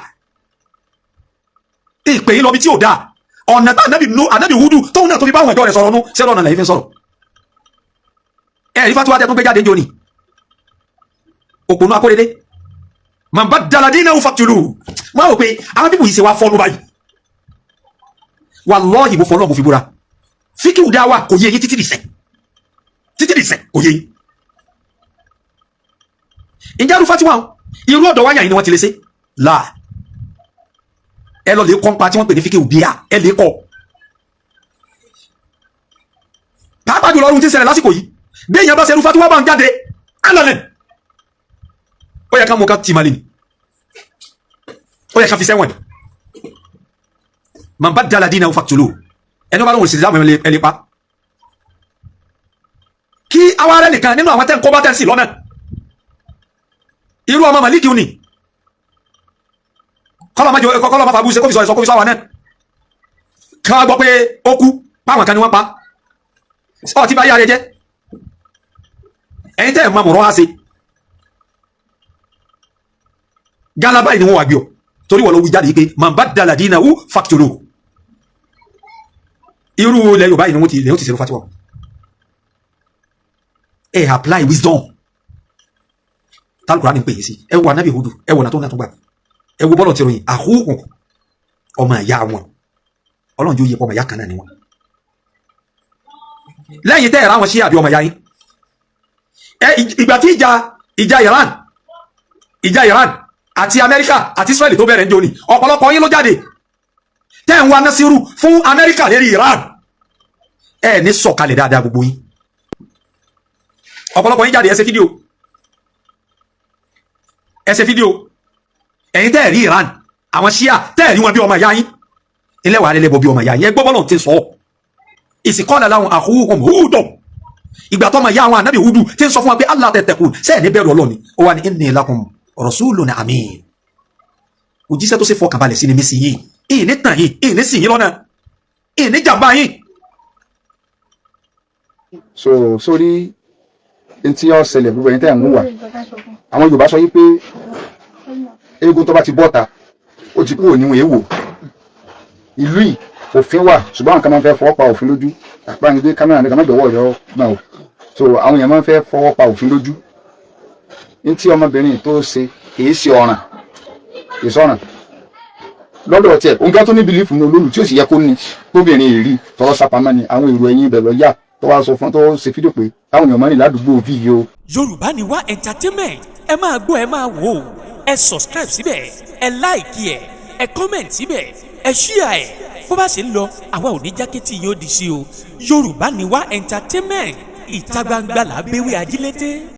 ìpè yín lọ bí tí ò dáa ọ̀nà tá ànábì húdù tóun náà tó fi bá àwọn ìjọ rẹ̀ sọ̀rọ̀ nù ṣé lọ́nà lẹ́yìn fi sọ̀rọ̀ ẹ̀rí fatuwa tẹ́ tó gbé jáde jọ ni òpònú akóredé man baddala dinahu faqtuluhu máa wò pé àwọn bíbù yìí ṣe wá fọ́nú báyìí wallahi mo fọ́nú mo fi búra fíkìwù dá wa kò yé yín títí dìsẹ̀ kò yé yín ìjà rú fatiwa irú ọ̀dọ̀ wáyà yìí ni wọ́n ti lè ṣe láà ẹ lọ lè kọ́ pa tí wọ́n pè ní fíkìwù bíyà ẹ lè kọ́ pàápàá jùlọ ọdún tí ń ṣẹlẹ̀ lásìkò yìí bí èèyàn bá ṣe irú fatiwa bá ń jáde alọ́lẹ̀ ó yẹ ká mú ká tì máa lè ní ó yẹ ká fi sẹ́wọ̀n man baddala dinahu faqtuluhu ẹni bá lóun sì dáàmú ẹ lè pa kí àwa rẹ nìkan nínú àwọn tẹ́ ń kọ́ bá tẹ́ ń sì lọ́nà irú ọmọ Màlíkì ni kọ́lọ́ máa fàbú ṣe kó fi sọ ìsọ kó fi sọ àwọn náà kí wọ́n gbọ́ pé ó kú páwọn kan ni wọ́n pa ọ̀ tí bá yára jẹ́ ẹ̀yin tẹ́ ẹ̀ máa mọ̀rọ̀ wá sí galaba yìí ni wọ́n wà gbé ọ torí wọ́n lọ wí jáde yìí pé man baddala dinahu faqtuluhu irú ilẹ̀ Yorùbá yìí ni wọ́n ti ṣe ló fatiwa ẹ̀ apply wisdom tálùkùrá ní pè yìí sí ẹ wo Ànábì Húdù ẹ wo ọ̀nà tó ń gbà ẹ wo bọ́lọ̀ tí ròyìn àhúhùn ọmọ ìyá wọn Ọlọ́run jó yẹ pọ̀ ọmọ ìyá kan náà ni wọn lẹ́yìn tẹ́ ẹ̀rọ àwọn ṣí àbí ọmọ ìyá yín ìgbà tí ìjà Iran àti Amẹ́ríkà àti Israeli tó bẹ̀rẹ̀ ń jóni ọ̀pọ̀lọpọ̀ yín ló jáde tẹ́ ń wá násírù fún Amẹ́ríkà lérí Iran ẹ ní sọ̀kalẹ̀ dáadáa gbogbo yín ọ̀pọ̀lọpọ̀ yín jáde ẹ ṣe fídíò ẹ̀yin tẹ́ rí Iran àwọn Shia tẹ́ rí wọn bí ọmọ ìyá yín ilẹ̀ wà lẹ́lẹ́bọ̀ bí ọmọ ìyá yín ẹgbọ́ bọ́lọ̀ ti sọ ìsìnkọ́nà láwọn àhúhùn húdọ̀ ìgbà tó ma yá àwọn ànábì Húdù tí ń sọ fún wa pé Allah tattaqun sẹ́ẹ̀ ní bẹ̀rù Ọlọ́run ó wà ní inni lakum rasulun amin òjíṣẹ́ tó ṣe fọkànbalẹ̀ sí ni mí sí yìí ìní tàn yìí ìní sì yín lọ́nà ìní jàmbá yìí. sórí ntí yọ ṣẹlẹ̀ gbogbo ẹni tẹ́ ẹ̀ ń wà àwọn Yorùbá sọ yí pé eégún tó bá ti bọ́ta ó ti kúrò níwọ̀n èèwò ìlú yìí òfin wà ṣùgbọ́n àwọn kan máa ń fẹ́ fọwọ́ pa òfin lójú àpáǹgbé kámẹ́rà nìkan má gbọ́wọ́ yọ náà o so àwọn èèyàn máa ń fẹ́ fọwọ́ pa òfin lójú ní tí ọmọbìnrin tó ṣe kìí ṣe ọ̀ràn kìí sọ̀ràn lọ́dọ̀ tiẹ̀ òun gán tó ní bìlífù ní olóòlù tí ó sì yẹ kó ní tóbìnrin èrí tọrọ sápamọ́ ni àwọn èrò ẹ̀yìn ibẹ̀ lọ yá tó wá sọ fún tó ṣe fídíò pé táwọn èèyàn máa ń rìn ládùúgbò fídíò. Yorùbá ni wá entertainment ẹ máa gbọ́ ẹ máa wò ó ẹ subscribe síbẹ̀ ẹ like ẹ ẹ comment síbẹ̀ ẹ share ẹ bó bá ṣe ń lọ àwa ò ní jákẹ́tì yóò di sí o Yorùbá ni wá entertainment ìta gbangba làbẹ́wẹ́ ajílété.